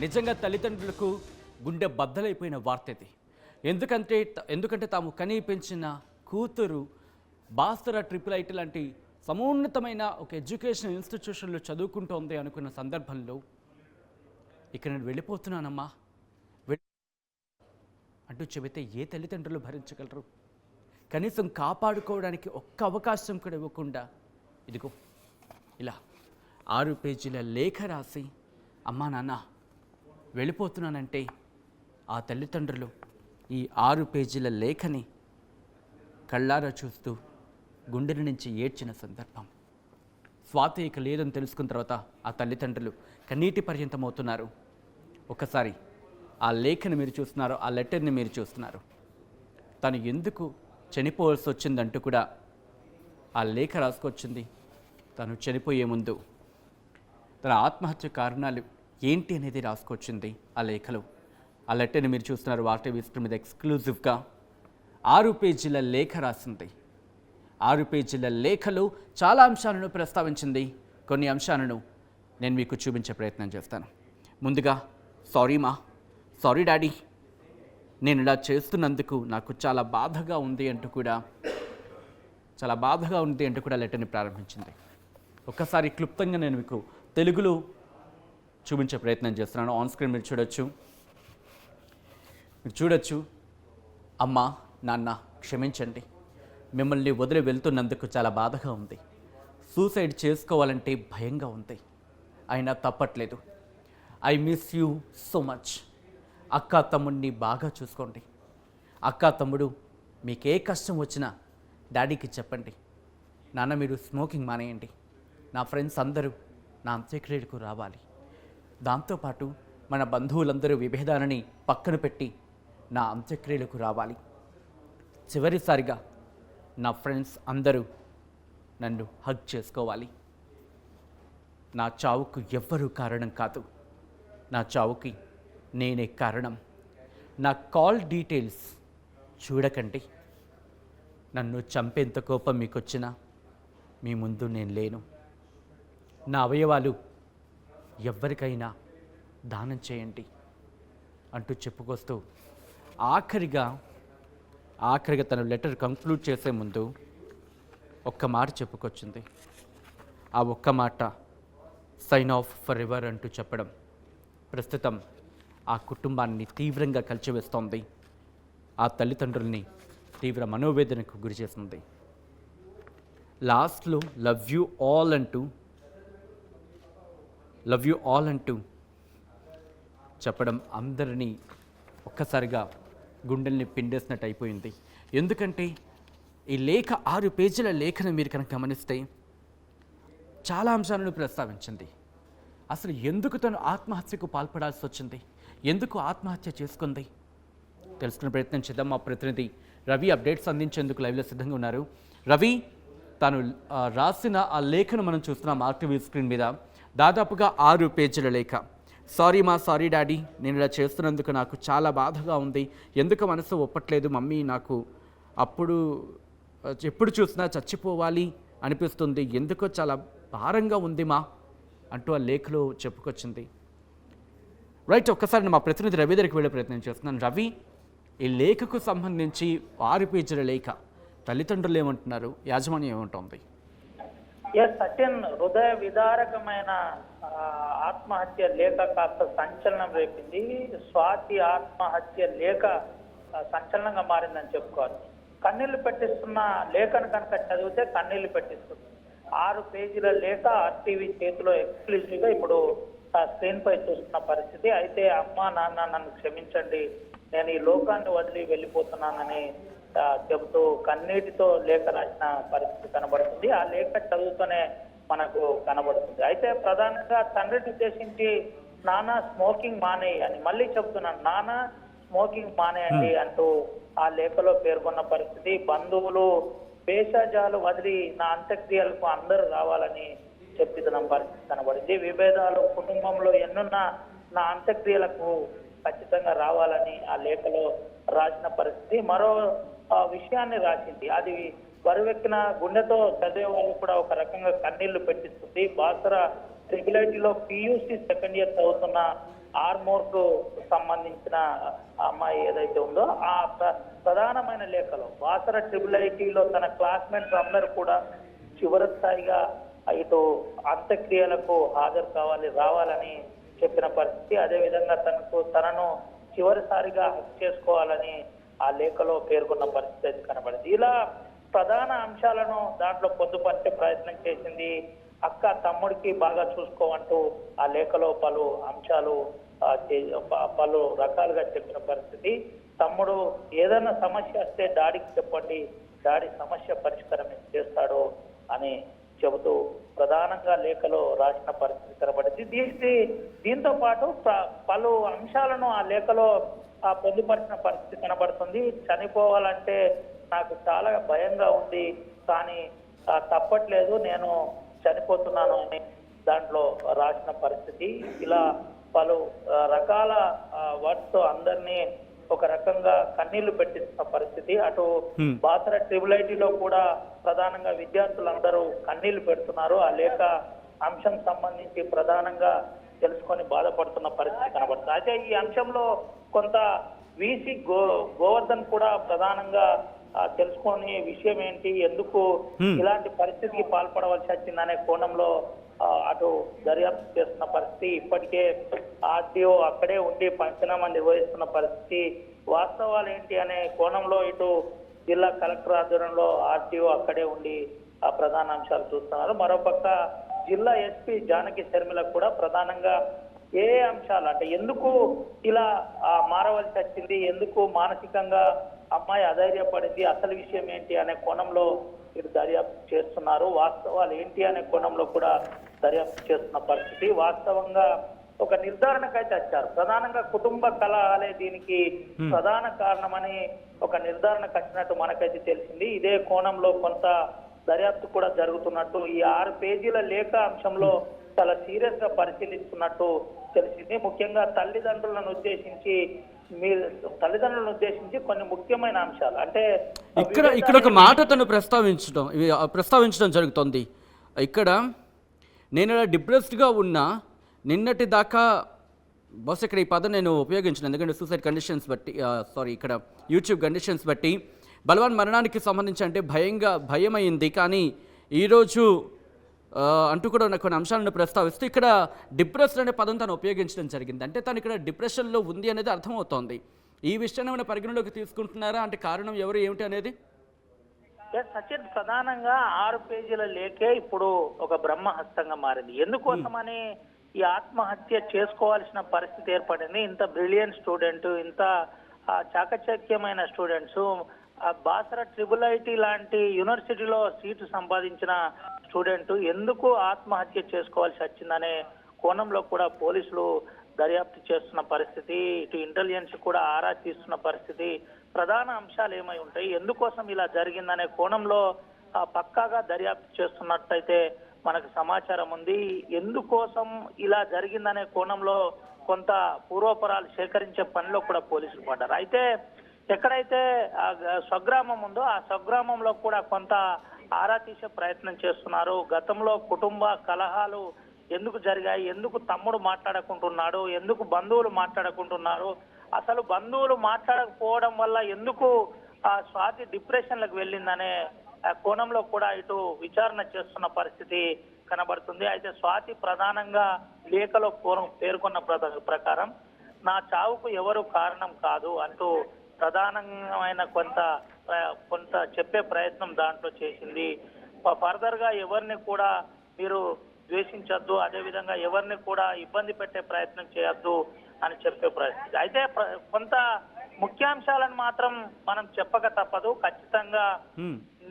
నిజంగా తల్లిదండ్రులకు గుండె బద్దలైపోయిన వార్త ఇది. ఎందుకంటే తాము కని పెంచిన కూతురు బాస్తర ట్రిపుల్ ఐటీ లాంటి సమున్నతమైన ఒక ఎడ్యుకేషన్ ఇన్స్టిట్యూషన్లో చదువుకుంటోంది అనుకున్న సందర్భంలో ఇక్కడ నేను వెళ్ళిపోతున్నానమ్మా అంటూ చెబితే ఏ తల్లిదండ్రులు భరించగలరు? కనీసం కాపాడుకోవడానికి ఒక్క అవకాశం కూడా ఇవ్వకుండా ఇదిగో ఇలా 6 పేజీల లేఖ రాసి అమ్మా నాన్న వెళ్ళిపోతున్నానంటే ఆ తల్లిదండ్రులు ఈ 6 పేజీల లేఖని కళ్ళారా చూస్తూ గుండెల నుంచి ఏడ్చిన సందర్భం. స్వాతి ఇక లేదని తెలుసుకున్న తర్వాత ఆ తల్లిదండ్రులు కన్నీటి పర్యంతమవుతున్నారు. ఒకసారి ఆ లేఖని మీరు చూస్తున్నారు, ఆ లెటర్ని మీరు చూస్తున్నారు. తను ఎందుకు చనిపోవాల్సి వచ్చిందంటూ కూడా ఆ లేఖ రాసుకొచ్చింది. తను చనిపోయే ముందు తన ఆత్మహత్య కారణాలు ఏంటి అనేది రాసుకొచ్చింది ఆ లేఖలో. ఆ లెటర్ని మీరు చూస్తున్నారు. వార్తా విస్టర్ మీద ఎక్స్క్లూజివ్గా 6 పేజీల లేఖ రాసింది. 6 పేజీల లేఖలో చాలా అంశాలను ప్రస్తావించింది. కొన్ని అంశాలను నేను మీకు చూపించే ప్రయత్నం చేస్తాను. ముందుగా సారీ డాడీ, నేను ఇలా చేస్తున్నందుకు నాకు చాలా బాధగా ఉంది అంటూ కూడా లెటర్ని ప్రారంభించింది. ఒక్కసారి క్లుప్తంగా నేను మీకు తెలుగులో చూపించే ప్రయత్నం చేస్తున్నాను. ఆన్ స్క్రీన్ మీరు చూడొచ్చు. అమ్మా నాన్న క్షమించండి, మిమ్మల్ని వదిలి వెళ్తున్నందుకు చాలా బాధగా ఉంది. సూసైడ్ చేసుకోవాలంటే భయంగా ఉంది, అయినా తప్పట్లేదు. I miss you so much. అక్క తమ్ముడిని బాగా చూసుకోండి. అక్క తమ్ముడు మీకు ఏ కష్టం వచ్చినా డాడీకి చెప్పండి. నాన్న మీరు స్మోకింగ్ మానేయండి. నా ఫ్రెండ్స్ అందరూ నా అంత్యక్రియలకు రావాలి. దాంతోపాటు మన బంధువులందరూ విభేదాలని పక్కన పెట్టి నా అంత్యక్రియలకు రావాలి. చివరిసారిగా నా ఫ్రెండ్స్ అందరూ నన్ను హగ్ చేసుకోవాలి. నా చావుకు ఎవ్వరూ కారణం కాదు, నా చావుకి నేనే కారణం. నా కాల్ డీటెయిల్స్ చూడకండి. నన్ను చంపేంత కోపం మీకు వచ్చినా మీ ముందు నేను లేను. నా అవయవాలు ఎవ్వరికైనా దానం చేయండి అంటూ చెప్పుకొస్తూ ఆఖరిగా తన లెటర్ కంక్లూడ్ చేసే ముందు ఒక్క మాట చెప్పుకొచ్చింది. ఆ ఒక్క మాట సైన్ ఆఫ్ ఫర్ ఎవర్ అంటూ చెప్పడం ప్రస్తుతం ఆ కుటుంబాన్ని తీవ్రంగా కలిచివేస్తోంది. ఆ తల్లిదండ్రుల్ని తీవ్ర మనోవేదనకు గురి చేస్తుంది. లాస్ట్లో లవ్ యూ ఆల్ అంటూ చెప్పడం అందరినీ ఒక్కసారిగా గుండెల్ని పిండేసినట్టు అయిపోయింది. ఎందుకంటే ఈ లేఖ 6 పేజీల లేఖను మీరు కనుక గమనిస్తే చాలా అంశాలను ప్రస్తావించింది. అసలు ఎందుకు తను ఆత్మహత్యకు పాల్పడాల్సి వచ్చింది, ఎందుకు ఆత్మహత్య చేసుకుంది తెలుసుకునే ప్రయత్నం చేద్దాం. మా ప్రతినిధి రవి అప్డేట్స్ అందించేందుకు లైవ్లో సిద్ధంగా ఉన్నారు. రవి, తాను రాసిన ఆ లేఖను మనం చూస్తున్నాం ఆర్టీవీ స్క్రీన్ మీద. దాదాపుగా 6 పేజీల లేఖ. సారీ డాడీ, నేను ఇలా చేస్తున్నందుకు నాకు చాలా బాధగా ఉంది. ఎందుకు మనసు ఒప్పట్లేదు మమ్మీ, నాకు ఎప్పుడు చూసినా చచ్చిపోవాలి అనిపిస్తుంది. ఎందుకో చాలా భారంగా ఉంది మా అంటూ ఆ లేఖలో చెప్పుకొచ్చింది. రైట్, ఒక్కసారి మా ప్రతినిధి రవి దగ్గరికి వెళ్ళే ప్రయత్నం చేస్తున్నాను. రవి, ఈ లేఖకు సంబంధించి 6 పేజీల లేఖ, తల్లిదండ్రులు ఏమంటున్నారు, యాజమాన్యం ఏమంటుంది? సత్యన్, హృదయ విదారకమైన ఆత్మహత్య లేఖ కాస్త సంచలనం రేపింది. స్వాతి ఆత్మహత్య లేఖ సంచలనంగా మారిందని చెప్పుకోవాలి. కన్నీళ్లు పెట్టిస్తున్న లేఖను కనుక చదివితే కన్నీళ్లు పెట్టిస్తుంది. 6 పేజీల లేఖ ఆర్టీవీ చేతిలో ఎక్స్క్లూజివ్గా ఇప్పుడు స్క్రీన్ పై చూస్తున్న పరిస్థితి. అయితే అమ్మా నాన్న నన్ను క్షమించండి, నేను ఈ లోకాన్ని వదిలి వెళ్ళిపోతున్నానని చెబుతూ కన్నీటితో లేఖ రాసిన పరిస్థితి కనబడుతుంది. ఆ లేఖ చదువుతూనే మనకు కనబడుతుంది. అయితే ప్రధానంగా తండ్రిని ఉద్దేశించి నాన్న స్మోకింగ్ మానేయి అని మళ్ళీ చెబుతున్నాను, నాన్న స్మోకింగ్ మానేయండి అంటూ ఆ లేఖలో పేర్కొన్న పరిస్థితి. బంధువులు భేషజాలు వదిలి నా అంత్యక్రియలకు అందరూ రావాలని చెప్పిన పరిస్థితి కనబడింది. విభేదాలు కుటుంబంలో ఎన్నున్నా నా అంత్యక్రియలకు ఖచ్చితంగా రావాలని ఆ లేఖలో రాసిన పరిస్థితి. మరో విషయాన్ని రాసింది, అది బరువెక్కిన గుండెతో చదివే వాళ్ళు కూడా ఒక రకంగా కన్నీళ్లు పెట్టిస్తుంది. బాసర ట్రిపుల్ ఐటీలో PUC సెకండ్ ఇయర్ చదువుతున్న ఆర్మోర్కు సంబంధించిన అమ్మాయి ఏదైతే ఉందో ఆ ప్రధానమైన లేఖలో బాసర ట్రిపుల్ ఐటీలో తన క్లాస్మేట్స్ అందరూ కూడా చివరి స్థాయిగా ఇటు అంత్యక్రియలకు హాజరు రావాలని చెప్పిన పరిస్థితి. అదేవిధంగా తనను చివరిసారిగా హక్ చేసుకోవాలని ఆ లేఖలో పేర్కొన్న పరిస్థితి అయితే కనబడింది. ఇలా ప్రధాన అంశాలను దాంట్లో పొందుపరిచే ప్రయత్నం చేసింది. అక్క తమ్ముడికి బాగా చూసుకోమంటూ ఆ లేఖలో పలు అంశాలు పలు రకాలుగా చెప్పిన పరిస్థితి. తమ్ముడు ఏదైనా సమస్య వస్తే డాడీకి చెప్పండి, డాడీ సమస్య పరిష్కారం చేస్తాడు అని చెబుతూ ప్రధానంగా లేఖలో రాసిన పరిస్థితి కనబడింది. దీంతో పాటు పలు అంశాలను ఆ లేఖలో పొందుపరిచిన పరిస్థితి కనబడుతుంది. చనిపోవాలంటే నాకు చాలా భయంగా ఉంది, కానీ తప్పట్లేదు, నేను చనిపోతున్నాను అని దాంట్లో రాసిన పరిస్థితి. ఇలా పలు రకాల వర్డ్స్ అందరినీ ఒక రకంగా కన్నీళ్లు పెట్టిస్తున్న పరిస్థితి. అటు బాసర ట్రిపుల్ ఐటీలో కూడా ప్రధానంగా విద్యార్థులందరూ కన్నీళ్లు పెడుతున్నారు. ఆ లేఖ అంశం సంబంధించి ప్రధానంగా తెలుసుకొని బాధపడుతున్న పరిస్థితి కనబడుతుంది. అయితే ఈ అంశంలో కొంత వీసీ గోవర్ధన్ కూడా ప్రధానంగా తెలుసుకునే విషయం ఏంటి, ఎందుకు ఇలాంటి పరిస్థితికి పాల్పడవలసి వచ్చిందనే కోణంలో అటు దర్యాప్తు చేస్తున్న పరిస్థితి. ఇప్పటికే ఆర్టీఓ అక్కడే ఉండి పంచనామా నిర్వహిస్తున్న పరిస్థితి. వాస్తవాలు ఏంటి అనే కోణంలో ఇటు జిల్లా కలెక్టర్ ఆధ్వర్యంలో ఆర్టీఓ అక్కడే ఉండి ఆ ప్రధాన అంశాలు చూస్తున్నారు. మరోపక్క జిల్లా ఎస్పీ జానకి శర్మిల కూడా ప్రధానంగా ఏ అంశాలు అంటే ఎందుకు ఇలా మారవలసి వచ్చింది, ఎందుకు మానసికంగా అమ్మాయి అధైర్యపడింది, అసలు విషయం ఏంటి అనే కోణంలో ఇటు దర్యాప్తు చేస్తున్నారు. వాస్తవాలు ఏంటి అనే కోణంలో కూడా దర్యాప్తు చేస్తున్న పరిస్థితి. వాస్తవంగా ఒక నిర్ధారణకైతే వచ్చారు. ప్రధానంగా కుటుంబ కలహాలే దీనికి ప్రధాన కారణమని ఒక నిర్ధారణకు వచ్చినట్టు మనకైతే తెలిసింది. ఇదే కోణంలో కొంత దర్యాప్తు కూడా జరుగుతున్నట్టు ఈ 6 పేజీల లేఖ అంశంలో చాలా సీరియస్ గా పరిశీలిస్తున్నట్టు తెలిసింది. ముఖ్యంగా తల్లిదండ్రులను ఉద్దేశించి కొన్ని ముఖ్యమైన అంశాలు అంటే ఇక్కడ ఒక మాట తను ప్రస్తావించడం జరుగుతుంది. ఇక్కడ నేను డిప్రెస్డ్గా ఉన్నా, నిన్నటి దాకా బస్ ఇక్కడ ఈ పదం నేను ఉపయోగించిన, ఎందుకంటే సూసైడ్ కండిషన్స్ బట్టి ఇక్కడ యూట్యూబ్ కండిషన్స్ బట్టి బలవాన్ మరణానికి సంబంధించి అంటే భయమైంది, కానీ ఈరోజు అంటూ కూడా నాకు కొన్ని అంశాలను ప్రస్తావిస్తూ ఇక్కడ డిప్రెస్డ్ అనే పదం తను ఉపయోగించడం జరిగింది. అంటే తను ఇక్కడ డిప్రెషన్లో ఉంది అనేది అర్థమవుతోంది. ఈ విషయాన్ని ఏమైనా పరిగణలోకి తీసుకుంటున్నారా, అంటే కారణం ఎవరు ఏమిటి అనేది? సచిన్, ప్రధానంగా 6 పేజీల లేఖే ఇప్పుడు ఒక బ్రహ్మహస్తంగా మారింది. ఎందుకోసమని ఈ ఆత్మహత్య చేసుకోవాల్సిన పరిస్థితి ఏర్పడింది. ఇంత బ్రిలియంట్ స్టూడెంట్, ఇంత చాకచక్యమైన స్టూడెంట్స్, బాసర ట్రిపుల్ ఐటీ లాంటి యూనివర్సిటీలో సీటు సంపాదించిన స్టూడెంట్ ఎందుకు ఆత్మహత్య చేసుకోవాల్సి వచ్చిందనే కోణంలో కూడా పోలీసులు దర్యాప్తు చేస్తున్న పరిస్థితి. ఇటు ఇంటెలిజెన్స్ కూడా ఆరా తీస్తున్న పరిస్థితి. ప్రధాన అంశాలు ఏమై ఉంటాయి, ఎందుకోసం ఇలా జరిగిందనే కోణంలో పక్కాగా దర్యాప్తు చేస్తున్నట్టయితే మనకు సమాచారం ఉంది. ఎందుకోసం ఇలా జరిగిందనే కోణంలో కొంత పూర్వపరాలు సేకరించే పనిలో కూడా పోలీసులు పడ్డారు. అయితే ఎక్కడైతే స్వగ్రామం ఉందో ఆ స్వగ్రామంలో కూడా కొంత ఆరా తీసే ప్రయత్నం చేస్తున్నారు. గతంలో కుటుంబ కలహాలు ఎందుకు జరిగాయి, ఎందుకు తమ్ముడు మాట్లాడకుంటున్నాడు, ఎందుకు బంధువులు మాట్లాడకుంటున్నారు, అసలు బంధువులు మాట్లాడకపోవడం వల్ల ఎందుకు స్వాతి డిప్రెషన్లకు వెళ్ళిందనే కోణంలో కూడా ఇటు విచారణ చేస్తున్న పరిస్థితి కనబడుతుంది. అయితే స్వాతి ప్రధానంగా లేఖలో పేర్కొన్న ప్రకారం నా చావుకు ఎవరు కారణం కాదు అంటూ ప్రధానమైన కొంత చెప్పే ప్రయత్నం దాంట్లో చేసింది. ఫర్దర్ గా ఎవరిని కూడా మీరు ద్వేషించొద్దు, అదేవిధంగా ఎవరిని కూడా ఇబ్బంది పెట్టే ప్రయత్నం చేయొద్దు అని చెప్పే ప్రయత్నం. అయితే కొంత ముఖ్యాంశాలను మాత్రం మనం చెప్పక తప్పదు. ఖచ్చితంగా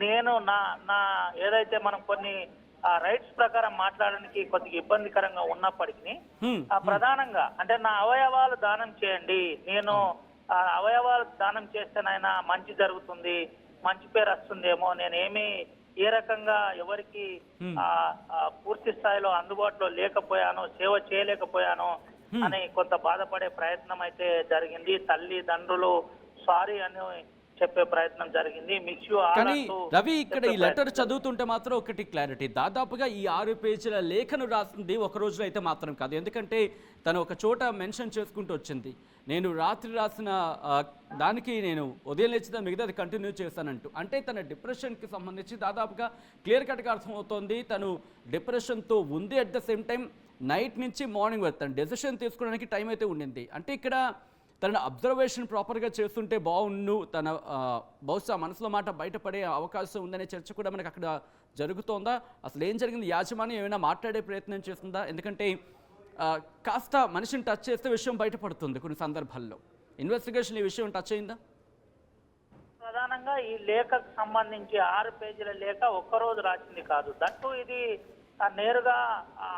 నేను నా ఏదైతే మనం కొన్ని రైట్స్ ప్రకారం మాట్లాడడానికి కొద్దిగా ఇబ్బందికరంగా ఉన్నప్పటికీ ప్రధానంగా అంటే నా అవయవాలు దానం చేయండి, నేను అవయవాలు దానం చేస్తేనైనా మంచి జరుగుతుంది, మంచి పేరు వస్తుందేమో, నేనేమి ఏ రకంగా ఎవరికి పూర్తి స్థాయిలో అందుబాటులో లేకపోయాను, సేవ చేయలేకపోయాను అని కొంత బాధపడే ప్రయత్నం అయితే జరిగింది. తల్లిదండ్రులు సారీ అని చెప్పే ప్రయత్నం జరిగింది. మిస్ యూ ఆల్ కానీ అంటూ రవి ఇక్కడ ఈ చెప్పే లెటర్ ప్రయత్నం చదువుతుంటే మాత్రం ఒకటి క్లారిటీ, దాదాపుగా ఈ 6 పేజీల లేఖను రాసింది ఒక రోజులో అయితే మాత్రం కాదు. ఎందుకంటే తను ఒక చోట మెన్షన్ చేసుకుంటూ వచ్చింది, నేను రాత్రి రాసిన దానికి నేను ఉదయం లేచిన మిగతా అది కంటిన్యూ చేశానంటూ. అంటే తన డిప్రెషన్కి సంబంధించి దాదాపుగా క్లియర్ కట్గా అర్థమవుతోంది, తను డిప్రెషన్తో ఉంది. At the same time night నుంచి మార్నింగ్ వరకు తను డెసిషన్ తీసుకోవడానికి టైం అయితే ఉండింది. అంటే ఇక్కడ తన అబ్జర్వేషన్ ప్రాపర్గా చేస్తుంటే బాగుండు, తన బహుశా మనసులో మాట బయటపడే అవకాశం ఉందనే చర్చ కూడా మనకు అక్కడ జరుగుతోందా? అసలు ఏం జరిగింది? యాజమాన్యం ఏమైనా మాట్లాడే ప్రయత్నం చేస్తుందా? ఎందుకంటే కాస్త మనిషిని టచ్ చేస్తే విషయం బయటపడుతుంది కొన్ని సందర్భాల్లో. ఇన్వెస్టిగేషన్ ఈ విషయం టచ్ అయిందా? ప్రధానంగా ఈ లేఖకు సంబంధించి 6 పేజీల లేఖ ఒక్కరోజు రాసింది కాదు. దట్టు ఇది నేరుగా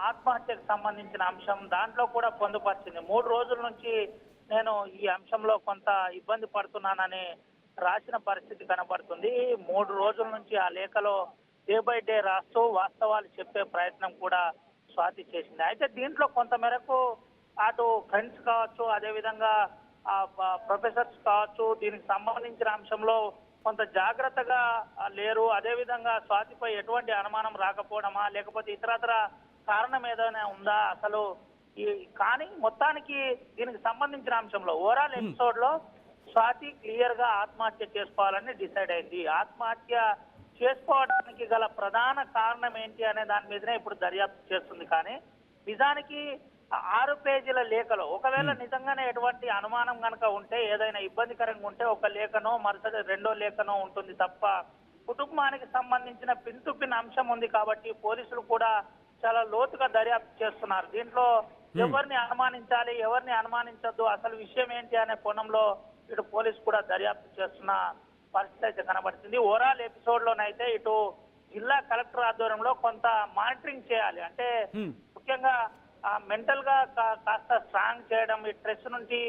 ఆత్మహత్యకు సంబంధించిన అంశం దాంట్లో కూడా పొందుపరిచింది. 3 రోజుల నుంచి నేను ఈ అంశంలో కొంత ఇబ్బంది పడుతున్నానని రాసిన పరిస్థితి కనబడుతుంది. 3 రోజుల నుంచి ఆ లేఖలో డే బై డే రాస్తూ వాస్తవాలు చెప్పే ప్రయత్నం కూడా స్వాతి చేసింది. అయితే దీంట్లో కొంత మేరకు అటు ఫ్రెండ్స్ కావచ్చు, అదేవిధంగా ప్రొఫెసర్స్ కావచ్చు, దీనికి సంబంధించిన అంశంలో కొంత జాగ్రత్తగా లేరు. అదేవిధంగా స్వాతిపై ఎటువంటి అనుమానం రాకపోవడమా, లేకపోతే ఇతరత్ర కారణం ఏదైనా ఉందా అసలు కానీ మొత్తానికి దీనికి సంబంధించిన అంశంలో ఓవరాల్ ఎపిసోడ్ లో స్వాతి క్లియర్ గా ఆత్మహత్య చేసుకోవాలని డిసైడ్ అయింది. ఆత్మహత్య చేసుకోవడానికి గల ప్రధాన కారణం ఏంటి అనే దాని మీదనే ఇప్పుడు దర్యాప్తు చేస్తుంది. కానీ నిజానికి 6 పేజీల లేఖలో ఒకవేళ నిజంగానే ఎటువంటి అనుమానం కనుక ఉంటే, ఏదైనా ఇబ్బందికరంగా ఉంటే ఒక లేఖనో మరుసటి రెండో లేఖనో ఉంటుంది తప్ప కుటుంబానికి సంబంధించిన పిన్ టు పిన్ అంశం ఉంది కాబట్టి పోలీసులు కూడా చాలా లోతుగా దర్యాప్తు చేస్తున్నారు. దీంట్లో ఎవరిని అనుమానించాలి, ఎవరిని అనుమానించద్దు, అసలు విషయం ఏంటి అనే కోణంలో ఇటు పోలీసు కూడా దర్యాప్తు చేస్తున్న పరిస్థితి అయితే కనబడుతుంది. ఓవరాల్ ఎపిసోడ్ లోనైతే ఇటు జిల్లా కలెక్టర్ ఆధ్వర్యంలో కొంత మానిటరింగ్ చేయాలి. అంటే ముఖ్యంగా మెంటల్ గా కాస్త స్ట్రాంగ్ చేయడం, ఈ స్ట్రెస్ నుంచి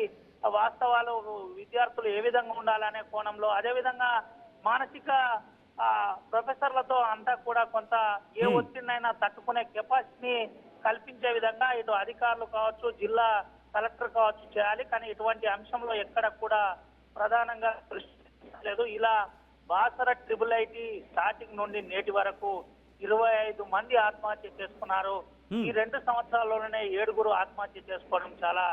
వాస్తవాలు విద్యార్థులు ఏ విధంగా ఉండాలనే కోణంలో, అదేవిధంగా మానసిక ప్రొఫెసర్లతో అంతా కూడా కొంత ఏ ఒత్తిడినైనా తట్టుకునే కెపాసిటీని కల్పించే విధంగా ఇటు అధికారులు కావచ్చు, జిల్లా కలెక్టర్ కావచ్చు చేయాలి. కానీ ఇటువంటి అంశంలో ఎక్కడ కూడా ప్రధానంగా దృష్టి లేదు. ఇలా బాసర IIIT స్టార్టింగ్ నుండి నేటి వరకు 25 మంది ఆత్మహత్య చేసుకున్నారు. ఈ 2 సంవత్సరాల్లోనే 7 ఆత్మహత్య చేసుకోవడం చాలా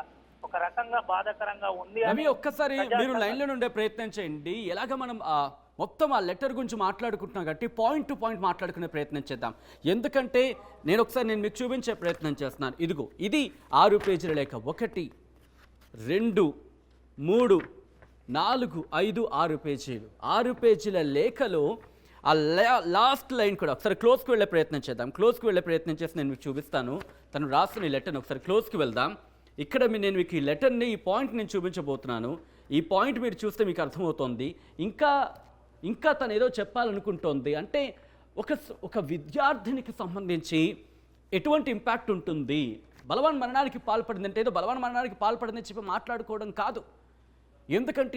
ఒక రకంగా బాధాకరంగా ఉంది. అవి ఒక్కసారి మీరు లైన్లో ఉండే ప్రయత్నం చేయండి. ఎలాగ మనం మొత్తం ఆ లెటర్ గురించి మాట్లాడుకుంటున్నాం కాబట్టి పాయింట్ టు పాయింట్ మాట్లాడుకునే ప్రయత్నం చేద్దాం. ఎందుకంటే నేను మీకు చూపించే ప్రయత్నం చేస్తున్నాను. ఇదిగో ఇది 6 పేజీల లేఖ. 1, 2, 3, 4, 5, 6 పేజీలు. 6 పేజీల లేఖలో ఆ లాస్ట్ లైన్ కూడా ఒకసారి క్లోజ్కి వెళ్ళే ప్రయత్నం చేద్దాం. క్లోజ్కి వెళ్ళే ప్రయత్నం చేసి నేను మీకు చూపిస్తాను తను రాసిన ఈ లెటర్ని. ఒకసారి క్లోజ్కి వెళ్దాం. ఇక్కడ నేను మీకు ఈ లెటర్ని, ఈ పాయింట్ నేను చూపించబోతున్నాను. ఈ పాయింట్ మీరు చూస్తే మీకు అర్థమవుతోంది. ఇంకా తను ఏదో చెప్పాలనుకుంటోంది. అంటే ఒక విద్యార్థినికి సంబంధించి ఎటువంటి ఇంపాక్ట్ ఉంటుంది, బలవాన్ మరణానికి పాల్పడింది అంటే ఏదో బలవాన్ మరణానికి పాల్పడిందని చెప్పి మాట్లాడుకోవడం కాదు. ఎందుకంటే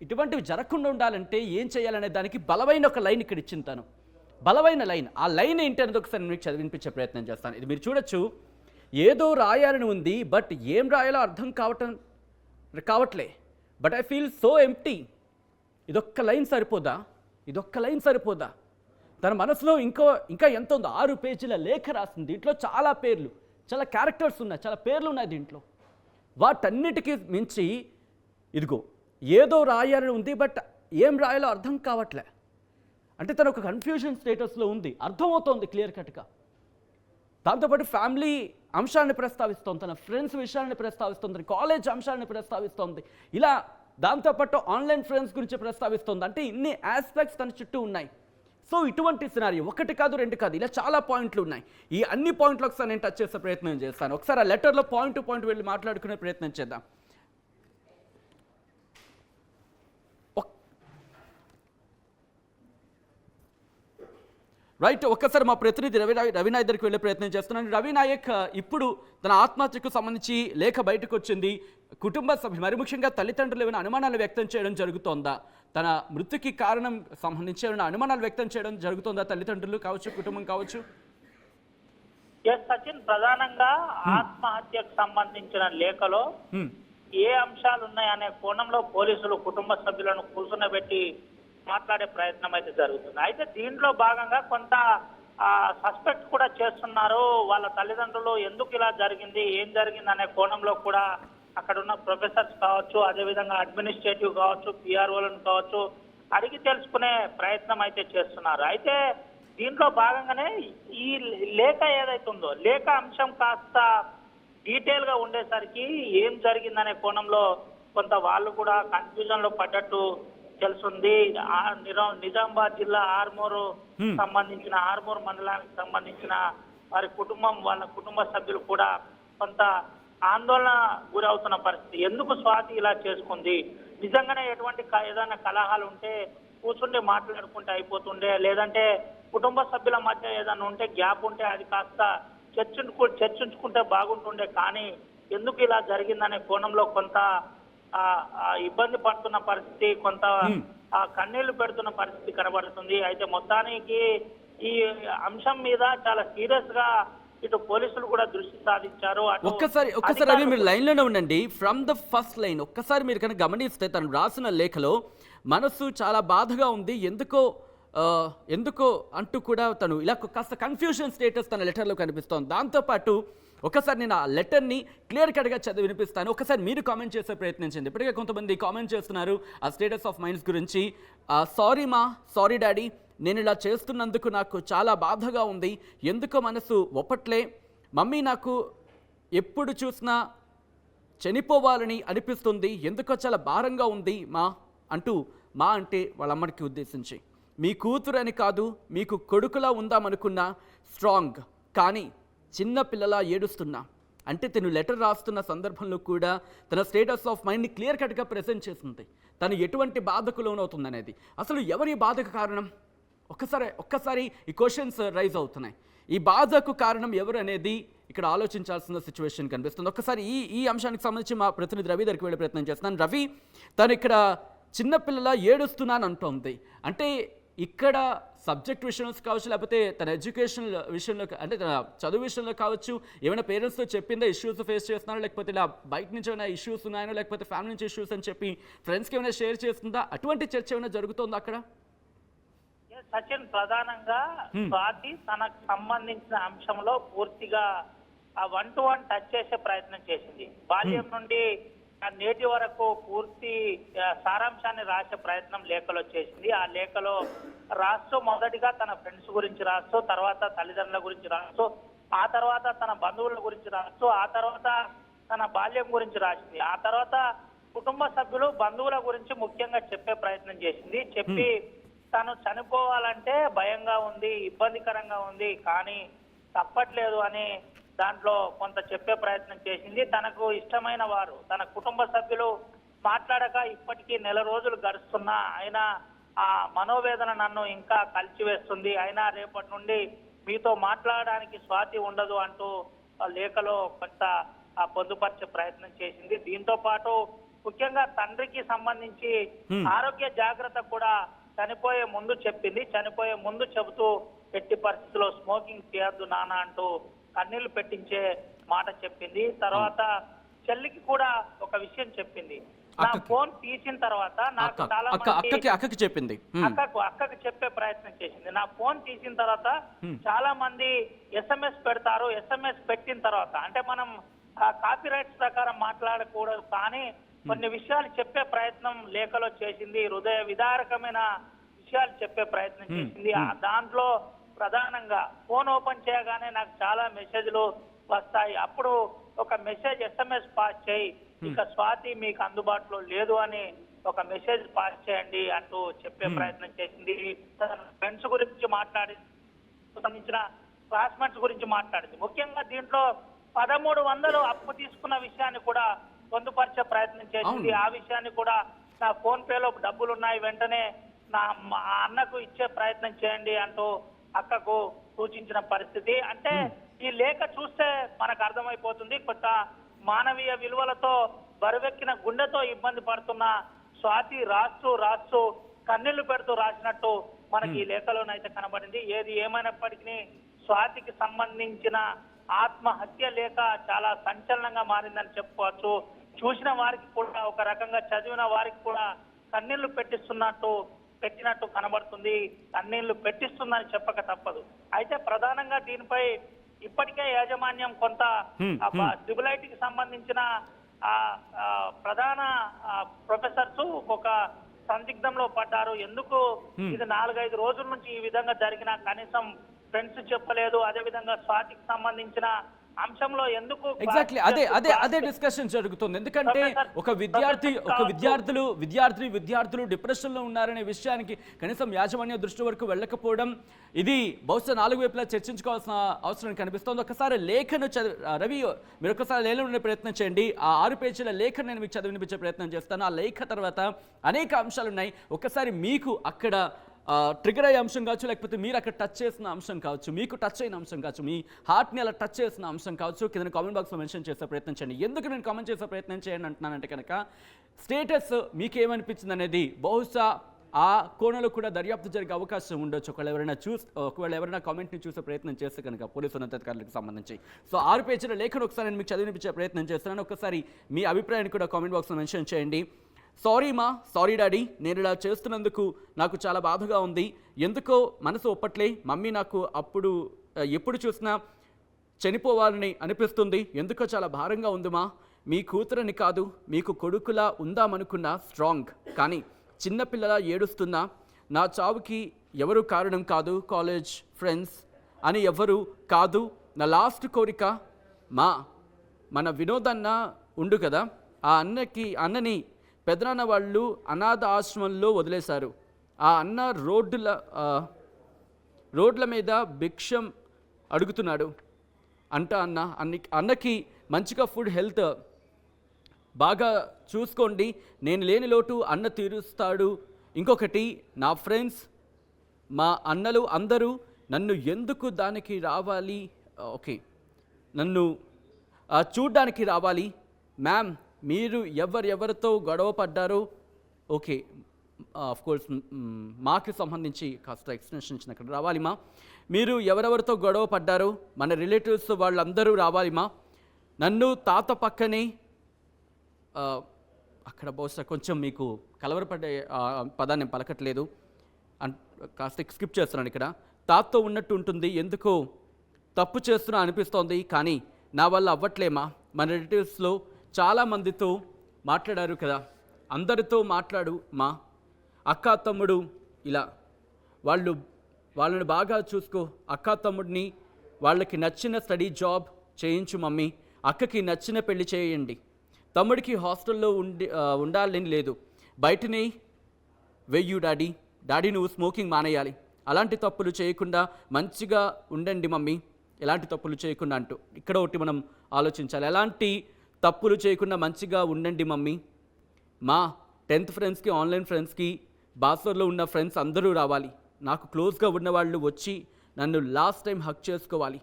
ఇటువంటివి జరగకుండా ఉండాలంటే ఏం చేయాలనే దానికి బలమైన ఒక లైన్ ఇక్కడ ఇచ్చింది తను. బలమైన లైన్. ఆ లైన్ ఏంటి అనేది ఒకసారి మీకు చదివించే ప్రయత్నం చేస్తాను. ఇది మీరు చూడొచ్చు. ఏదో రాయాలని ఉంది, బట్ ఏం రాయాలో అర్థం కావట్లే. But I feel so empty. ఇదొక్క లైన్ సరిపోదా? తన మనసులో ఇంకా ఎంత ఉందో. 6 పేజీల లేఖ రాసింది. దీంట్లో చాలా పేర్లు, చాలా క్యారెక్టర్స్ ఉన్నాయి, చాలా పేర్లు ఉన్నాయి దీంట్లో. వాటన్నిటికీ మించి ఇదిగో ఏదో రాయాలని ఉంది, బట్ ఏం రాయాలో అర్థం కావట్లే. అంటే తను ఒక కన్ఫ్యూజన్ స్టేటస్లో ఉంది. అర్థమవుతోంది క్లియర్ కట్గా. దాంతోపాటు ఫ్యామిలీ అంశాలను ప్రస్తావిస్తోంది, తన ఫ్రెండ్స్ విషయాన్ని ప్రస్తావిస్తుంది, కాలేజ్ అంశాలను ప్రస్తావిస్తోంది, ఇలా దాంతోపాటు ఆన్లైన్ ఫ్రెండ్స్ గురించి ప్రస్తావిస్తోంది. అంటే ఇన్ని ఆస్పెక్ట్స్ తన చుట్టూ ఉన్నాయి. సో ఇటువంటి సినారియో 1 కాదు 2 కాదు, ఇలా చాలా పాయింట్లు ఉన్నాయి. ఈ అన్ని పాయింట్లు ఒకసారి నేను టచ్ చేసే ప్రయత్నం చేస్తాను. ఒకసారి ఆ లెటర్లో పాయింట్ టు పాయింట్ వెళ్ళి మాట్లాడుకునే ప్రయత్నం చేద్దాం. రైట్, ఒక్కసారి మా ప్రతినిధి రవినాయక్ దగ్గరికి వెళ్ళే ప్రయత్నం చేస్తున్నాను. రవినాయక్, ఇప్పుడు తన ఆత్మహత్యకు సంబంధించి లేఖ బయటకు వచ్చింది. కుటుంబ సభ్యులు, మరి ముఖ్యంగా తల్లిదండ్రులు ఏమైనా అనుమానాలు వ్యక్తం చేయడం జరుగుతోందా? తన మృతికి కారణం సంబంధించి ఏమైనా అనుమానాలు వ్యక్తం చేయడం జరుగుతోందా? తల్లిదండ్రులు కావచ్చు, కుటుంబం కావచ్చు. సచిన్, ప్రధానంగా ఆత్మహత్యకు సంబంధించిన లేఖలో ఏ అంశాలు ఉన్నాయనే కోణంలో పోలీసులు కుటుంబ సభ్యులను కూర్చునబెట్టి మాట్లాడే ప్రయత్నం అయితే జరుగుతుంది. అయితే దీంట్లో భాగంగా కొంత సస్పెక్ట్ కూడా చేస్తున్నారు. వాళ్ళ తల్లిదండ్రులు ఎందుకు ఇలా జరిగింది, ఏం జరిగింది అనే కోణంలో కూడా అక్కడ ఉన్న ప్రొఫెసర్స్ కావచ్చు, అదేవిధంగా అడ్మినిస్ట్రేటివ్ కావచ్చు, పిఆర్ఓలను కావచ్చు అడిగి తెలుసుకునే ప్రయత్నం అయితే చేస్తున్నారు. అయితే దీంట్లో భాగంగానే ఈ లేఖ ఏదైతే ఉందో లేఖ అంశం కాస్త డీటెయిల్ గా ఉండేసరికి ఏం జరిగిందనే కోణంలో కొంత వాళ్ళు కూడా కన్ఫ్యూజన్ లో పడ్డట్టు తెలుస్తుంది. నిజామాబాద్ జిల్లా ఆర్మూరు సంబంధించిన ఆర్మూరు మండలానికి సంబంధించిన వారి కుటుంబం, వాళ్ళ కుటుంబ సభ్యులు కూడా కొంత ఆందోళన గురవుతున్న పరిస్థితి. ఎందుకు స్వాతి ఇలా చేసుకుంది, నిజంగానే ఎటువంటి ఏదైనా కలహాలు ఉంటే కూర్చుండి మాట్లాడుకుంటే అయిపోతుండే, లేదంటే కుటుంబ సభ్యుల మధ్య ఏదైనా ఉంటే గ్యాప్ ఉంటే అది కాస్త చర్చించుకుంటే బాగుంటుండే, కానీ ఎందుకు ఇలా జరిగిందనే కోణంలో కొంత ఇబ్బంది పడుతున్న పరిస్థితి, కొంత కన్నీళ్లు పెడుతున్న పరిస్థితి కనబడుతుంది. అయితే మొత్తానికి ఈ అంశం మీద చాలా సీరియస్ గా ఇటు పోలీసులు కూడా దృష్టి సాధించారు. ఒక్కసారి రవి మీరు లైన్ లోనే ఉండండి. ఫ్రమ్ ద ఫస్ట్ లైన్ ఒక్కసారి మీరు కనుక గమనిస్తే తను రాసిన లేఖలో మనసు చాలా బాధగా ఉంది, ఎందుకో అంటూ కూడా తను ఇలా కాస్త కన్ఫ్యూజన్ స్టేటస్ తన లెటర్లో కనిపిస్తోంది. దాంతోపాటు ఒకసారి నేను ఆ లెటర్ని క్లియర్ కట్గా చదివి వినిపిస్తాను, ఒకసారి మీరు కామెంట్ చేసే ప్రయత్నించండి. ఇప్పటికే కొంతమంది కామెంట్ చేస్తున్నారు ఆ స్టేటస్ ఆఫ్ మైండ్స్ గురించి. సారీ మా, సారీ డాడీ, నేను ఇలా చేస్తున్నందుకు నాకు చాలా బాధగా ఉంది, ఎందుకో మనసు ఒప్పట్లే, మమ్మీ నాకు ఎప్పుడు చూసినా చనిపోవాలని అనిపిస్తుంది, ఎందుకో చాలా భారంగా ఉంది మా అంటూ, మా అంటే వాళ్ళ అమ్మడికి ఉద్దేశించి, మీ కూతురు అని కాదు మీకు కొడుకులా ఉందామనుకున్నా, స్ట్రాంగ్ కానీ చిన్న పిల్లలా ఏడుస్తున్నా అంటే తను లెటర్ రాస్తున్న సందర్భంలో కూడా తన స్టేటస్ ఆఫ్ మైండ్ని క్లియర్ కట్గా ప్రెజెంట్ చేస్తుంది. తను ఎటువంటి బాధకు లోనవుతుందనేది, అసలు ఎవరి బాధకు కారణం, ఒక్కసారి ఈ క్వశ్చన్స్ రైజ్ అవుతున్నాయి. ఈ బాధకు కారణం ఎవరు అనేది ఇక్కడ ఆలోచించాల్సిన సిచ్యువేషన్ కనిపిస్తుంది. ఒక్కసారి ఈ అంశానికి సంబంధించి మా ప్రతినిధి రవి దగ్గరికి వెళ్ళే ప్రయత్నం చేస్తున్నాను. రవి, తను ఇక్కడ చిన్నపిల్లల ఏడుస్తున్నాను అంటోంది, అంటే ఇక్కడ సబ్జెక్ట్ విషయంలో కావచ్చు, లేకపోతే తన ఎడ్యుకేషన్ విషయంలో, అంటే తన చదువు విషయంలో కావచ్చు, ఏమైనా పేరెంట్స్తో చెప్పిందా ఇష్యూస్ ఫేస్ చేస్తున్నారో, లేకపోతే ఇలా బయట నుంచి ఏమైనా ఇష్యూస్ ఉన్నాయనో, లేకపోతే ఫ్యామిలీ నుంచి ఇష్యూస్ అని చెప్పి ఫ్రెండ్స్కి ఏమైనా షేర్ చేస్తుందా, అటువంటి చర్చ ఏమైనా జరుగుతుందా అక్కడ? సచిన్, ప్రధానంగా స్వాతి తనకు సంబంధించిన అంశంలో పూర్తిగా 1-to-1 టచ్ చేసే ప్రయత్నం చేసింది. బాల్యం నుండి నేటి వరకు పూర్తి సారాంశాన్ని రాసే ప్రయత్నం లేఖలో చేసింది. ఆ లేఖలో రాస్తూ మొదటిగా తన ఫ్రెండ్స్ గురించి రాస్తూ, తర్వాత తల్లిదండ్రుల గురించి రాస్తూ, ఆ తర్వాత తన బంధువుల గురించి రాస్తూ, ఆ తర్వాత తన బాల్యం గురించి రాసింది. ఆ తర్వాత కుటుంబ సభ్యులు, బంధువుల గురించి ముఖ్యంగా చెప్పే ప్రయత్నం చేసింది. చెప్పి తను చనిపోవాలంటే భయంగా ఉంది, ఇబ్బందికరంగా ఉంది, కానీ తప్పట్లేదు అని దాంట్లో కొంత చెప్పే ప్రయత్నం చేసింది. తనకు ఇష్టమైన వారు, తన కుటుంబ సభ్యులు మాట్లాడక ఇప్పటికీ నెల రోజులు గడుస్తున్నా అయినా ఆ మనోవేదన నన్ను ఇంకా కలిచివేస్తుంది, అయినా రేపటి నుండి మీతో మాట్లాడడానికి స్వాతి ఉండదు అంటూ లేఖలో కొంత పొందుపరిచే ప్రయత్నం చేసింది. దీంతో పాటు ముఖ్యంగా తండ్రికి సంబంధించి ఆరోగ్య జాగ్రత్త కూడా చనిపోయే ముందు చెప్పింది. చనిపోయే ముందు చెబుతూ ఎట్టి పరిస్థితుల్లో స్మోకింగ్ చేయొద్దు నాన్న అంటూ కన్నీళ్లు పెట్టించే మాట చెప్పింది. తర్వాత చెల్లికి కూడా ఒక విషయం చెప్పింది. నా ఫోన్ తీసిన తర్వాత నాకు చాలా అక్కకి చెప్పింది, అక్కకి చెప్పే ప్రయత్నం చేసింది. నా ఫోన్ తీసిన తర్వాత చాలా మంది SMS పెడతారు, SMS పెట్టిన తర్వాత అంటే మనం కాపీ రైట్స్ ప్రకారం మాట్లాడకూడదు, కానీ కొన్ని విషయాలు చెప్పే ప్రయత్నం లేఖలో చేసింది. హృదయ విదారకమైన విషయాలు చెప్పే ప్రయత్నం చేసింది. దాంట్లో ప్రధానంగా ఫోన్ ఓపెన్ చేయగానే నాకు చాలా మెసేజ్లు వస్తాయి, అప్పుడు ఒక మెసేజ్ SMS పాస్ చేయి, ఇక స్వాతి మీకు అందుబాటులో లేదు అని ఒక మెసేజ్ పాస్ చేయండి అంటూ చెప్పే ప్రయత్నం చేసింది. ఫ్రెండ్స్ గురించి మాట్లాడింది, సంబంధించిన క్లాస్మేట్స్ గురించి మాట్లాడింది. ముఖ్యంగా దీంట్లో 1300 అప్పు తీసుకున్న విషయాన్ని కూడా పొందుపరిచే ప్రయత్నం చేసింది. ఆ విషయాన్ని కూడా నా ఫోన్ పేలో డబ్బులు ఉన్నాయి, వెంటనే నా అన్నకు ఇచ్చే ప్రయత్నం చేయండి అంటూ అక్కకు సూచించిన పరిస్థితి. అంటే ఈ లేఖ చూస్తే మనకు అర్థమైపోతుంది, కొత్త మానవీయ విలువలతో బరువెక్కిన గుండెతో ఇబ్బంది పడుతున్న స్వాతి రాస్తూ కన్నీళ్లు పెడుతూ రాసినట్టు మనకి ఈ లేఖలోనైతే కనబడింది. ఏది ఏమైనప్పటికీ స్వాతికి సంబంధించిన ఆత్మహత్య లేఖ చాలా సంచలనంగా మారిందని చెప్పుకోవచ్చు. చూసిన వారికి కూడా ఒక రకంగా చదివిన వారికి కూడా కన్నీళ్లు పెట్టినట్టు కనబడుతుంది. కన్నీళ్లు పెట్టిస్తుందని చెప్పక తప్పదు. అయితే ప్రధానంగా దీనిపై ఇప్పటికే యాజమాన్యం కొంత ట్రిబుల్ కి సంబంధించిన ప్రధాన ప్రొఫెసర్స్ ఒక సందిగ్ధంలో పడ్డారు. ఎందుకు ఇది 4-5 రోజుల నుంచి ఈ విధంగా జరిగినా కనీసం ఫ్రెండ్స్ చెప్పలేదు. అదే విధంగా స్వాతికి సంబంధించిన అంశంలో ఎందుకు ఎగ్జాక్ట్లీ అదే డిస్కషన్ జరుగుతుంది. ఎందుకంటే విద్యార్థులు డిప్రెషన్ లో ఉన్నారనే విషయానికి కనీసం యాజమాన్య దృష్టి వరకు వెళ్ళకపోవడం ఇది బహుశా 4 వైపులా చర్చించుకోవాల్సిన అవసరం కనిపిస్తోంది. ఒకసారి లేఖను రవి మీరు ఒకసారి లేఖను ప్రయత్నం చేయండి. ఆ 6 పేజీల లేఖను నేను మీకు చదివినిపించే ప్రయత్నం చేస్తాను. ఆ లేఖ తర్వాత అనేక అంశాలు ఉన్నాయి. ఒకసారి మీకు అక్కడ ట్రిగర్ అయ్యే అంశం కావచ్చు, లేకపోతే మీరు అక్కడ టచ్ చేసిన అంశం కావచ్చు, మీకు టచ్ అయిన అంశం కావచ్చు, మీ హార్ట్ని అలా టచ్ చేసిన అంశం కావచ్చు, కింద కామెంట్ బాక్స్లో మెన్షన్ చేసే ప్రయత్నం చేయండి. ఎందుకు నేను కామెంట్ చేసే ప్రయత్నం చేయండి అంటున్నానంటే కనుక స్టేటస్ మీకేమనిపించింది అనేది బహుశా ఆ కోణంలో కూడా దర్యాప్తు జరిగే అవకాశం ఉండొచ్చు. ఒకవేళ ఎవరైనా కామెంట్ని చూసే ప్రయత్నం చేస్తే కనుక పోలీసు ఉన్నతాధికారులకు సంబంధించి. సో 6 పేజీల లేఖను ఒకసారి నేను మీకు చదివినిపించే ప్రయత్నం చేస్తున్నాను. ఒకసారి మీ అభిప్రాయాన్ని కూడా కామెంట్ బాక్స్లో మెన్షన్ చేయండి. సారీ డాడీ, నేను ఇలా చేస్తున్నందుకు నాకు చాలా బాధగా ఉంది. ఎందుకో మనసు ఒప్పట్లే. మమ్మీ నాకు ఎప్పుడు చూసినా చనిపోవాలని అనిపిస్తుంది. ఎందుకో చాలా భారంగా ఉందిమా. మీ కూతురని కాదు, మీకు కొడుకులా ఉందామనుకున్నా స్ట్రాంగ్, కానీ చిన్నపిల్లలా ఏడుస్తున్నా. నా చావుకి ఎవరు కారణం కాదు, కాలేజ్ ఫ్రెండ్స్ అని ఎవరు కాదు. నా లాస్ట్ కోరిక మన వినోదన్న ఉండు కదా, ఆ అన్నని పెదనాన్న వాళ్ళు అనాథ ఆశ్రమంలో వదిలేశారు. ఆ అన్న రోడ్ల మీద భిక్షం అడుగుతున్నాడు అంట. అన్నకి మంచిగా ఫుడ్ హెల్త్ బాగా చూసుకోండి. నేను లేని లోటు అన్న తీరుస్తాడు. ఇంకొకటి, నా ఫ్రెండ్స్ మా అన్నలు అందరూ నన్ను ఎందుకు దానికి రావాలి, ఓకే నన్ను చూడ్డానికి రావాలి. మ్యామ్ మీరు ఎవరితో గొడవ పడ్డారో, ఓకే కోర్స్ మాకు సంబంధించి కాస్త ఎక్స్ప్లెనేషన్ ఇచ్చిన అక్కడ రావాలి మా. మీరు ఎవరెవరితో గొడవ పడ్డారో మన రిలేటివ్స్ వాళ్ళందరూ రావాలి మా. నన్ను తాత పక్కనే అక్కడ బహుశా కొంచెం మీకు కలవరపడే పదాన్ని పలకట్లేదు, కాస్త స్కిప్ చేస్తున్నాను. ఇక్కడ తాతతో ఉన్నట్టు ఉంటుంది, ఎందుకో తప్పు చేస్తున్నా అనిపిస్తోంది, కానీ నా వల్ల అవ్వట్లేమా. మన రిలేటివ్స్లో చాలామందితో మాట్లాడారు కదా, అందరితో మాట్లాడు మా. అక్క తమ్ముడు ఇలా వాళ్ళని బాగా చూసుకో. అక్క తమ్ముడిని వాళ్ళకి నచ్చిన స్టడీ జాబ్ చేయించు మమ్మీ. అక్కకి నచ్చిన పెళ్లి చేయండి. తమ్ముడికి హాస్టల్లో ఉండాలని లేదు, బయటనే వెయ్యు డాడీ నువ్వు స్మోకింగ్ మానేయాలి. అలాంటి తప్పులు చేయకుండా మంచిగా ఉండండి మమ్మీ. ఎలాంటి తప్పులు చేయకుండా అంటూ ఇక్కడ ఒకటి మనం ఆలోచించాలి. ఎలాంటి తప్పులు చేయకుండా మంచిగా ఉండండి మమ్మీ. మా 10th ఫ్రెండ్స్కి, ఆన్లైన్ ఫ్రెండ్స్కి, బాసర్లో ఉన్న ఫ్రెండ్స్ అందరూ రావాలి. నాకు క్లోజ్గా ఉన్నవాళ్ళు వచ్చి నన్ను లాస్ట్ టైం హక్ చేసుకోవాలి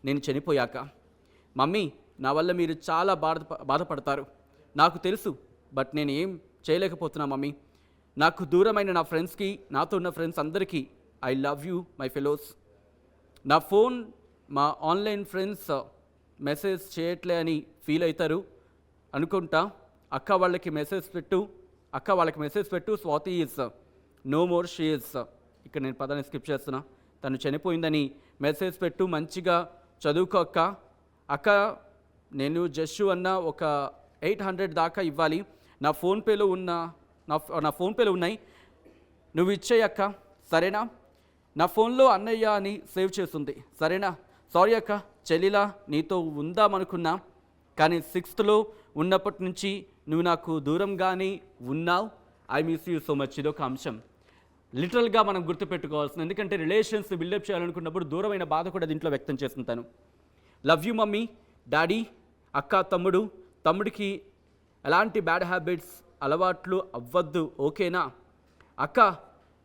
నేను చనిపోయాక. మమ్మీ నా వల్ల మీరు చాలా బాధపడతారు నాకు తెలుసు, బట్ నేను ఏం చేయలేకపోతున్నా మమ్మీ. నాకు దూరమైన నా ఫ్రెండ్స్కి, నాతో ఉన్న ఫ్రెండ్స్ అందరికీ I love you my fellows. నా ఫోన్ మా ఆన్లైన్ ఫ్రెండ్స్ మెసేజ్ చేయట్లే అని ఫీల్ అవుతారు అనుకుంటా. అక్క వాళ్ళకి మెసేజ్ పెట్టు. Swathi is no more, she is, ఇక్కడ నేను పదాన్ని స్కిప్ చేస్తున్నా, తను చనిపోయిందని మెసేజ్ పెట్టు. మంచిగా చదువుకో అక్క. అక్క నేను జస్సు అన్న ఒక 800 దాకా ఇవ్వాలి. నా ఫోన్పేలో ఉన్నాయి, నువ్వు ఇచ్చేయి అక్క, సరేనా. నా ఫోన్లో అన్నయ్య అని సేవ్ చేస్తుంది, సరేనా. సారీ అక్క, చెల్లిలా నీతో ఉందామనుకున్నా, కానీ 6th ఉన్నప్పటి నుంచి నువ్వు నాకు దూరంగానే ఉన్నావు. I miss you so much. ఇదొక అంశం లిటరల్గా మనం గుర్తుపెట్టుకోవాల్సింది. ఎందుకంటే రిలేషన్స్ బిల్డప్ చేయాలనుకున్నప్పుడు దూరమైన బాధ కూడా దీంట్లో వ్యక్తం చేస్తుంటాను. లవ్ యూ మమ్మీ, డాడీ, అక్క, తమ్ముడికి ఎలాంటి బ్యాడ్ హ్యాబిట్స్ అలవాట్లు అవ్వద్దు, ఓకేనా. అక్క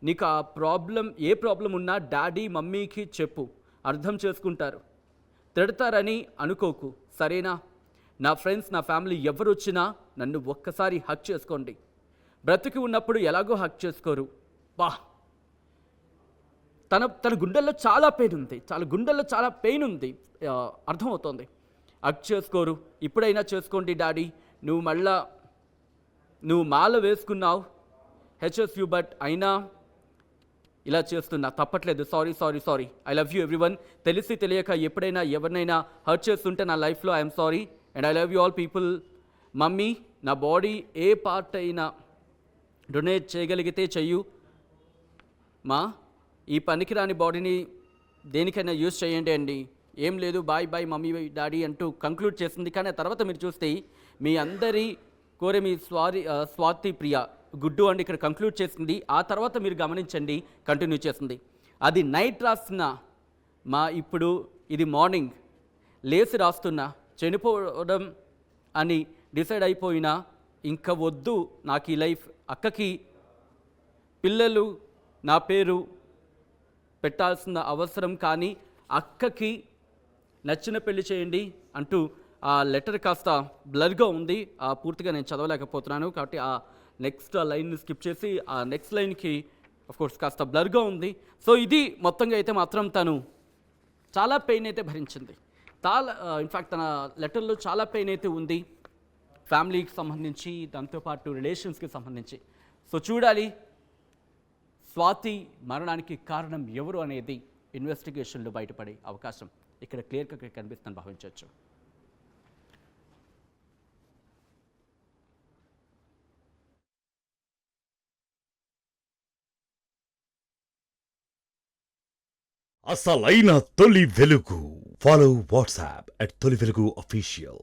నీకు ఏ ప్రాబ్లం ఉన్నా డాడీ మమ్మీకి చెప్పు, అర్థం చేసుకుంటారు. తిడతారని అనుకోకు, సరేనా. నా ఫ్రెండ్స్, నా ఫ్యామిలీ ఎవరు వచ్చినా నన్ను ఒక్కసారి హక్ చేసుకోండి. బ్రతికి ఉన్నప్పుడు ఎలాగో హక్ చేసుకోరు. తన గుండెల్లో చాలా పెయిన్ ఉంది, అర్థమవుతోంది. హక్ చేసుకోరు. ఇప్పుడైనా చేసుకోండి డాడీ, నువ్వు మాల వేసుకున్నావు హెచ్ఎస్యు, బట్ అయినా ఇలా చేస్తున్నా, తప్పట్లేదు, sorry. I love you everyone. తెలిసి తెలియక ఎప్పుడైనా ఎవరినైనా హర్ట్ చేస్తుంటే నా లైఫ్లో I am sorry and I love you all people. Mummy, నా బాడీ ఏ పార్ట్ అయినా డొనేట్ చేయగలిగితే చెయ్యు మా. ఈ పనికిరాని బాడీని దేనికైనా యూజ్ చేయండి అండి. ఏం లేదు, బాయ్ మమ్మీ డాడీ అంటూ కంక్లూడ్ చేసింది. కానీ ఆ తర్వాత మీరు చూస్తే మీ అందరి కోరే మీ స్వాతి ప్రియ గుడ్డు అండి ఇక్కడ కంక్లూడ్ చేసింది. ఆ తర్వాత మీరు గమనించండి, కంటిన్యూ చేసింది. అది నైట్ రాస్తున్నా మా, ఇప్పుడు ఇది మార్నింగ్ లేచి రాస్తున్నా, చనిపోవడం అని డిసైడ్ అయిపోయినా ఇంకా వద్దు నాకు ఈ లైఫ్. అక్కకి పిల్లలు నా పేరు పెట్టాల్సిన అవసరం, కానీ అక్కకి నచ్చిన పెళ్లి చేయండి అంటూ ఆ లెటర్ కాస్త బ్లర్గా ఉంది. పూర్తిగా నేను చదవలేకపోతున్నాను కాబట్టి ఆ నెక్స్ట్ లైన్ని స్కిప్ చేసి ఆ నెక్స్ట్ లైన్కి కోర్స్ కాస్త బ్లర్గా ఉంది. సో ఇది మొత్తంగా అయితే మాత్రం తను చాలా పెయిన్ అయితే భరించింది. ఇన్ఫ్యాక్ట్ తన లెటర్లో చాలా పెయిన్ అయితే ఉంది, ఫ్యామిలీకి సంబంధించి, దాంతోపాటు రిలేషన్స్కి సంబంధించి. సో చూడాలి స్వాతి మరణానికి కారణం ఎవరు అనేది ఇన్వెస్టిగేషన్లో బయటపడే అవకాశం ఇక్కడ క్లియర్గా కనిపిస్తుందని భావించవచ్చు. అసలైన తొలి వెలుగు. ఫాలో వాట్సాప్ @తొలి వెలుగు official.